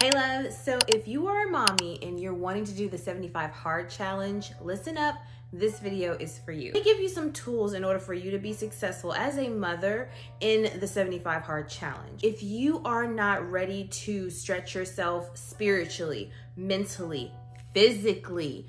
Hey love, so if you are a mommy and you're wanting to do the 75 hard challenge, listen up, this video is for you. I give you some tools in order for you to be successful as a mother in the 75 hard challenge. If you are not ready to stretch yourself spiritually, mentally, physically,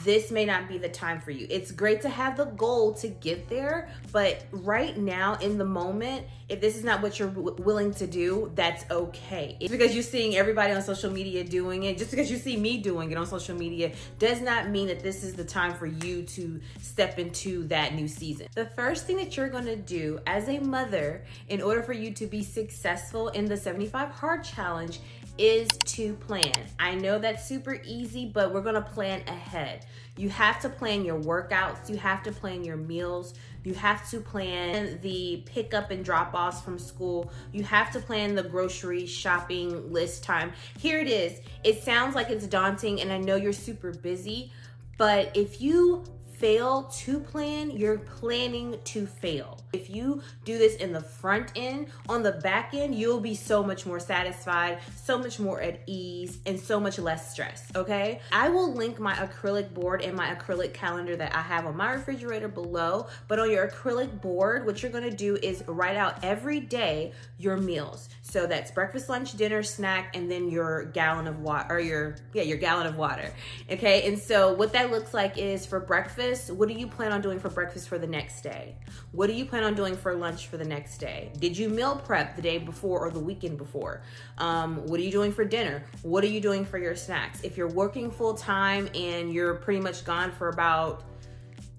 this may not be the time for you. It's great to have the goal to get there, but right now in the moment, if this is not what you're willing to do, that's okay. It's because you're seeing everybody on social media doing it, just because you see me doing it on social media, does not mean that this is the time for you to step into that new season. The first thing that you're gonna do as a mother in order for you to be successful in the 75 hard challenge is to plan. I know that's super easy, but we're gonna plan ahead. You have to plan your workouts, you have to plan your meals, you have to plan the pickup and drop offs from school, you have to plan the grocery shopping list time. Here it is. It sounds like it's daunting and I know you're super busy, but if you fail to plan, you're planning to fail. If you do this in the front end, on the back end, you'll be so much more satisfied, so much more at ease, and so much less stress, okay? I will link my acrylic board and my acrylic calendar that I have on my refrigerator below, but on your acrylic board, what you're gonna do is write out every day your meals. So that's breakfast, lunch, dinner, snack, and then your gallon of water, or your gallon of water, okay? And so what that looks like is for breakfast, what do you plan on doing for breakfast for the next day? What do you plan on doing for lunch for the next day? Did you meal prep the day before or the weekend before? What are you doing for dinner? What are you doing for your snacks? If you're working full time and you're pretty much gone for about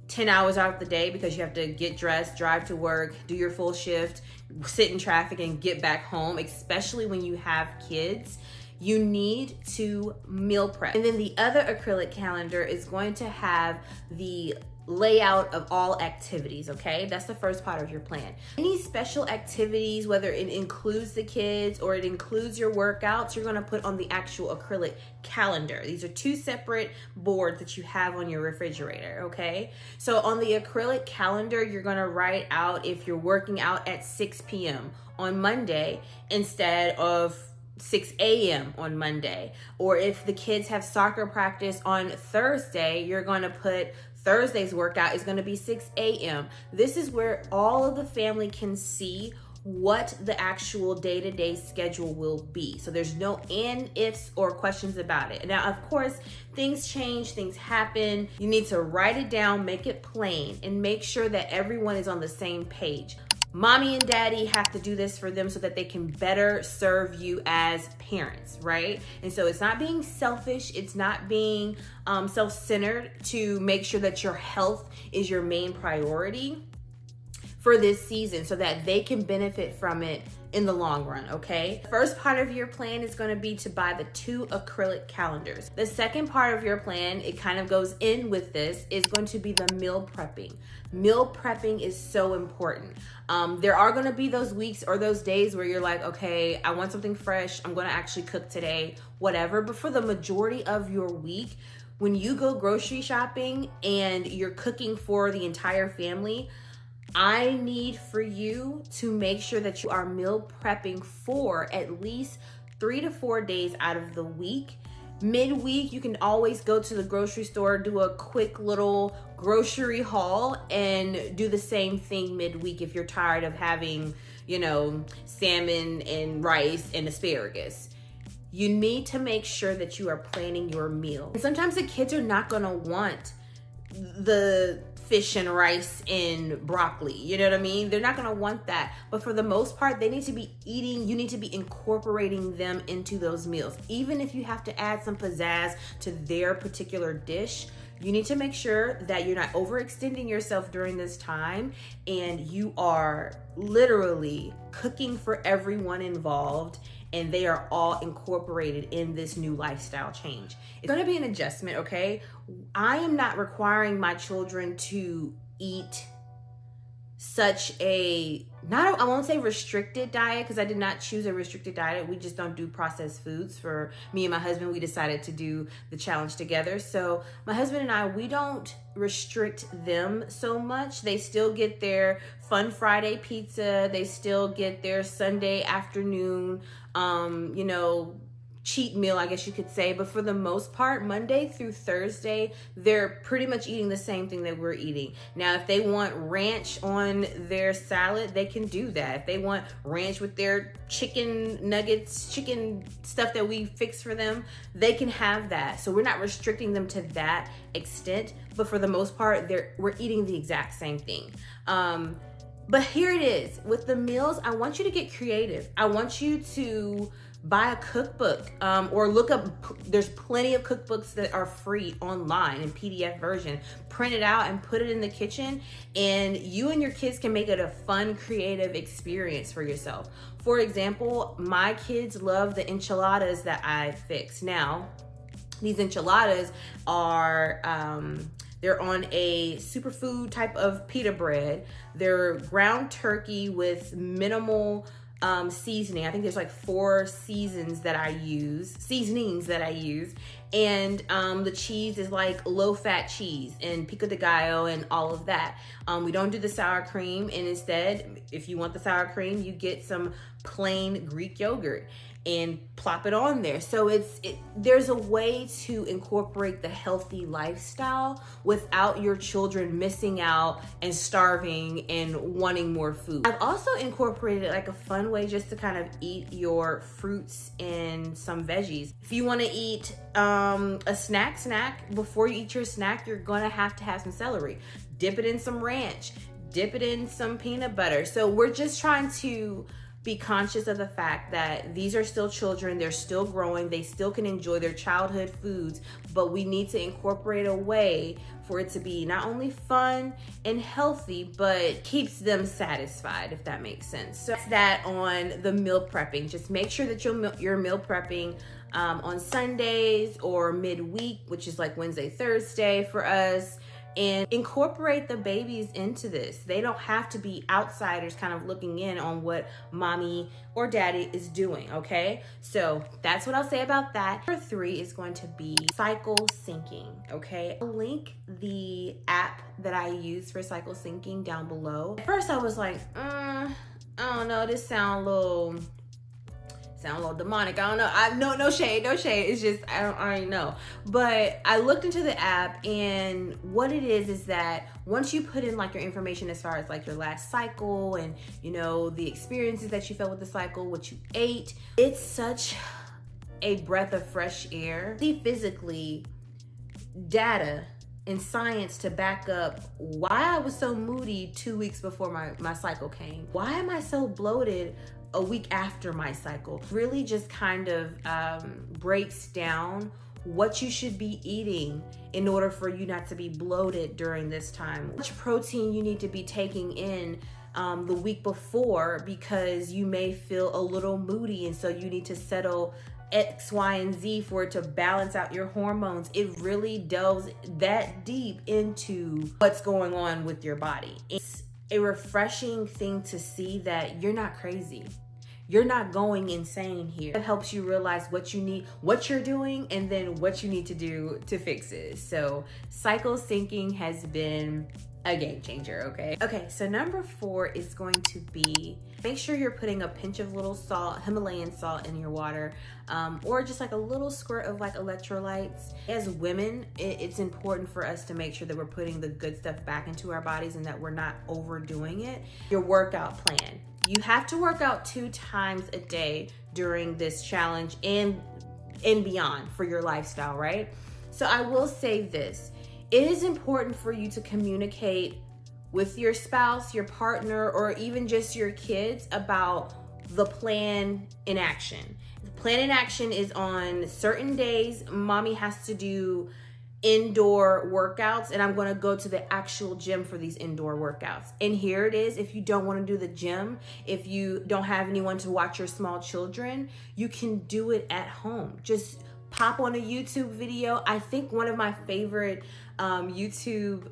10 hours out of the day because you have to get dressed, drive to work, do your full shift, sit in traffic and get back home, especially when you have kids, you need to meal prep. And then the other acrylic calendar is going to have the layout of all activities, okay? That's the first part of your plan. Any special activities, whether it includes the kids or it includes your workouts, you're gonna put on the actual acrylic calendar. These are two separate boards that you have on your refrigerator, okay? So on the acrylic calendar, you're gonna write out if you're working out at 6 p.m. on Monday instead of 6 a.m. on Monday. Or if the kids have soccer practice on Thursday, you're gonna put Thursday's workout is gonna be 6 a.m. This is where all of the family can see what the actual day-to-day schedule will be. So there's no and, ifs, or questions about it. Now, of course, things change, things happen. You need to write it down, make it plain, and make sure that everyone is on the same page. Mommy and daddy have to do this for them so that they can better serve you as parents, right? And so it's not being selfish, it's not being self-centered to make sure that your health is your main priority for this season so that they can benefit from it in the long run, okay? First part of your plan is gonna be to buy the 2 acrylic calendars. The second part of your plan, it kind of goes in with this, is going to be the meal prepping. Meal prepping is so important. There are gonna be those weeks or those days where you're like, okay, I want something fresh, I'm gonna actually cook today, whatever. But for the majority of your week, when you go grocery shopping and you're cooking for the entire family, I need for you to make sure that you are meal prepping for at least 3 to 4 days out of the week. Midweek, you can always go to the grocery store, do a quick little grocery haul, and do the same thing midweek if you're tired of having, salmon and rice and asparagus. You need to make sure that you are planning your meal. And sometimes the kids are not gonna want the fish and rice and broccoli, you know what I mean? They're not gonna want that. But for the most part, they need to be eating, you need to be incorporating them into those meals. Even if you have to add some pizzazz to their particular dish, you need to make sure that you're not overextending yourself during this time and you are literally cooking for everyone involved and they are all incorporated in this new lifestyle change. It's gonna be an adjustment, okay? I am not requiring my children to eat such a, I won't say restricted diet, because I did not choose a restricted diet. We just don't do processed foods. For me and my husband, we decided to do the challenge together. So my husband and I, we don't restrict them so much. They still get their Fun Friday pizza. They still get their Sunday afternoon, cheat meal, I guess you could say. But for the most part, Monday through Thursday, they're pretty much eating the same thing that we're eating. Now, if they want ranch on their salad, they can do that. If they want ranch with their chicken nuggets, chicken stuff that we fix for them, they can have that. So we're not restricting them to that extent, but for the most part, we're eating the exact same thing. But here it is. With the meals, I want you to get creative. I want you to buy a cookbook, or look up, there's plenty of cookbooks that are free online in PDF version. Print it out and put it in the kitchen, and you and your kids can make it a fun, creative experience for yourself. For example, my kids love the enchiladas that I fix. Now, these enchiladas are, they're on a superfood type of pita bread. They're ground turkey with minimal seasoning. I think there's like 4 seasonings that I use. And the cheese is like low-fat cheese and pico de gallo and all of that. We don't do the sour cream, and instead, if you want the sour cream, you get some plain Greek yogurt and plop it on there. So there's a way to incorporate the healthy lifestyle without your children missing out and starving and wanting more food. I've also incorporated like a fun way just to kind of eat your fruits and some veggies. If you want to eat a snack, before you eat your snack, you're gonna have to have some celery. Dip it in some ranch, dip it in some peanut butter. So we're just trying to be conscious of the fact that these are still children, they're still growing, they still can enjoy their childhood foods, but we need to incorporate a way for it to be not only fun and healthy, but keeps them satisfied, if that makes sense. So that's that on the meal prepping. Just make sure that you're meal prepping on Sundays or midweek, which is like Wednesday, Thursday for us. And incorporate the babies into this. They don't have to be outsiders kind of looking in on what mommy or daddy is doing, okay? So that's what I'll say about that. Number 3 is going to be cycle syncing, okay? I'll link the app that I use for cycle syncing down below. At first I was like, I don't know, this sound a little demonic. I don't know. No shade. It's just, I don't know. But I looked into the app, and what it is that once you put in like your information as far as like your last cycle and, you know, the experiences that you felt with the cycle, what you ate, it's such a breath of fresh air. See physically data and science to back up why I was so moody 2 weeks before my cycle came. Why am I so bloated a week after my cycle? Really just kind of breaks down what you should be eating in order for you not to be bloated during this time. How much protein you need to be taking in the week before, because you may feel a little moody, and so you need to settle X, Y, and Z for it to balance out your hormones. It really delves that deep into what's going on with your body. It's a refreshing thing to see that you're not crazy. You're not going insane here. It helps you realize what you need, what you're doing, and then what you need to do to fix it. So cycle syncing has been a game changer, okay? Okay, so number 4 is going to be, make sure you're putting a pinch of little salt, Himalayan salt in your water, or just like a little squirt of like electrolytes. As women, it's important for us to make sure that we're putting the good stuff back into our bodies and that we're not overdoing it. Your workout plan. You have to work out 2 times a day during this challenge and beyond for your lifestyle, right? So I will say this. It is important for you to communicate with your spouse, your partner, or even just your kids about the plan in action. The plan in action is on certain days, mommy has to do indoor workouts, and I'm going to go to the actual gym for these indoor workouts. And here it is. If you don't want to do the gym, if you don't have anyone to watch your small children, you can do it at home. Just pop on a YouTube video. I think one of my favorite YouTube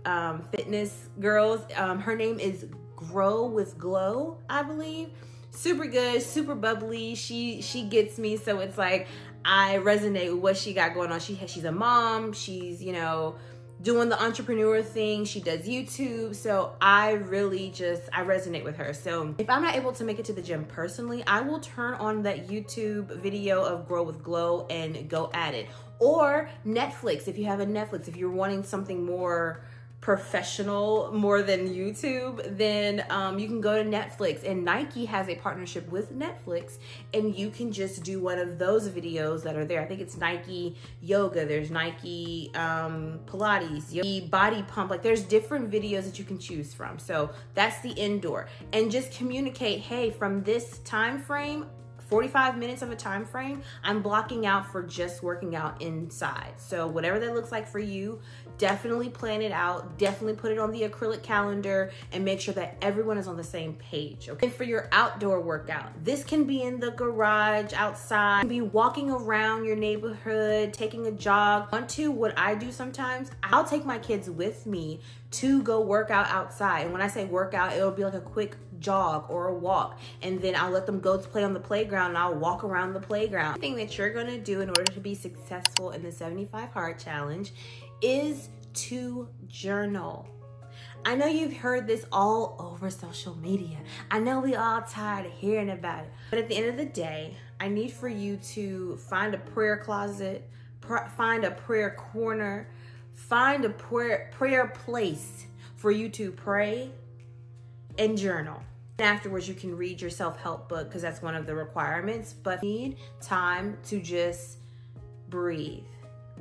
fitness girls, her name is Grow with Glow, I believe. Super good, super bubbly. She gets me, so it's like I resonate with what she got going on. She's a mom. She's, you know, doing the entrepreneur thing. She does YouTube. So I resonate with her. So if I'm not able to make it to the gym personally, I will turn on that YouTube video of Grow with Glow and go at it. Or Netflix, if you have a Netflix, if you're wanting something more professional, more than YouTube, then you can go to Netflix, and Nike has a partnership with Netflix, and you can just do one of those videos that are there. I think it's Nike Yoga, there's Nike Pilates, Nike Body Pump, like there's different videos that you can choose from. So that's the indoor, and just communicate, hey, from this time frame, 45 minutes of a time frame, I'm blocking out for just working out inside. So whatever that looks like for you, definitely plan it out, definitely put it on the acrylic calendar, and make sure that everyone is on the same page. Okay, and for your outdoor workout, this can be in the garage, outside, be walking around your neighborhood, taking a jog. What I do sometimes, I'll take my kids with me to go work out outside. And when I say workout, it'll be like a quick jog or a walk, and then I'll let them go to play on the playground, and I'll walk around the playground. The thing that you're gonna do in order to be successful in the 75 Hard Challenge is to journal. I know you've heard this all over social media. I know we all tired of hearing about it, but at the end of the day, I need for you to find a prayer closet, find a prayer corner, find a prayer place for you to pray and journal. Afterwards, you can read your self-help book, because that's one of the requirements, but you need time to just breathe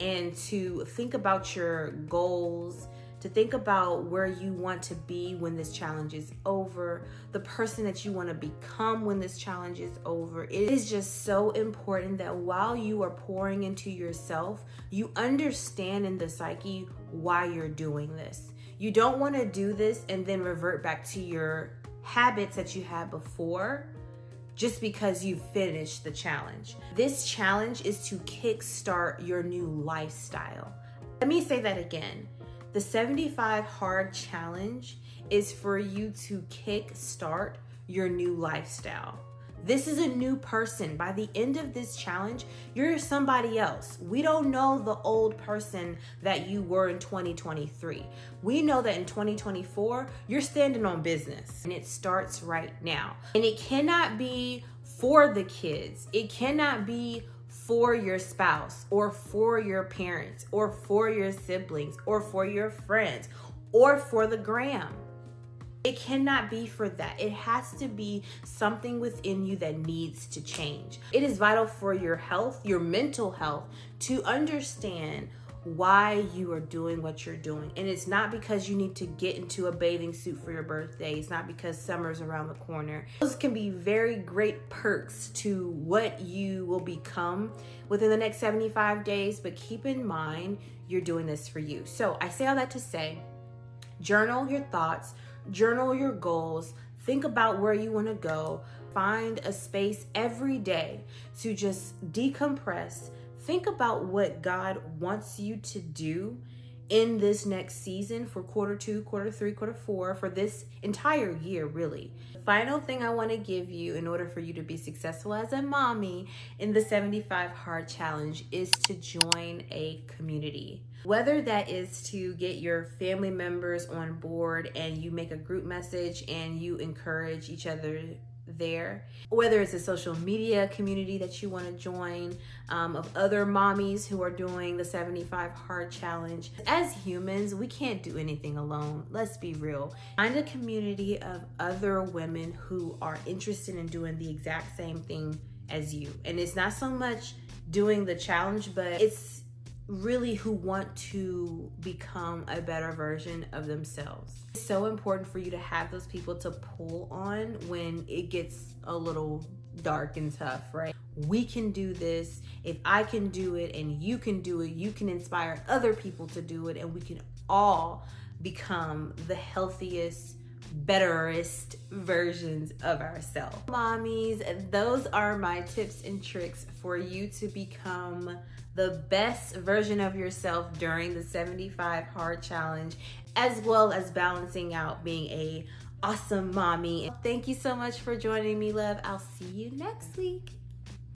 and to think about your goals, to think about where you want to be when this challenge is over, the person that you want to become when this challenge is over. It is just so important that while you are pouring into yourself, you understand in the psyche why you're doing this. You don't want to do this and then revert back to your habits that you had before just because you finished the challenge. This challenge is to kickstart your new lifestyle. Let me say that again. The 75 Hard Challenge is for you to kickstart your new lifestyle. This is a new person. By the end of this challenge, you're somebody else. We don't know the old person that you were in 2023. We know that in 2024, you're standing on business, and it starts right now. And it cannot be for the kids. It cannot be for your spouse or for your parents or for your siblings or for your friends or for the gram. It cannot be for that. It has to be something within you that needs to change. It is vital for your health, your mental health, to understand why you are doing what you're doing. And it's not because you need to get into a bathing suit for your birthday. It's not because summer's around the corner. Those can be very great perks to what you will become within the next 75 days, but keep in mind, you're doing this for you. So I say all that to say, journal your thoughts, journal your goals, think about where you want to go, find a space every day to just decompress. Think about what God wants you to do in this next season for quarter 2, quarter 3, quarter 4, for this entire year, really. Final thing I want to give you in order for you to be successful as a mommy in the 75 Hard Challenge is to join a community. Whether that is to get your family members on board and you make a group message and you encourage each other there, whether it's a social media community that you want to join of other mommies who are doing the 75 Hard Challenge. As humans, we can't do anything alone. Let's be real. Find a community of other women who are interested in doing the exact same thing as you. And it's not so much doing the challenge, but it's really who want to become a better version of themselves. It's so important for you to have those people to pull on when it gets a little dark and tough, right? We can do this. If I can do it and you can do it, you can inspire other people to do it, and we can all become the healthiest, betterest versions of ourselves. Mommies, those are my tips and tricks for you to become the best version of yourself during the 75 Hard Challenge, as well as balancing out being a awesome mommy. Thank you so much for joining me, love. I'll see you next week.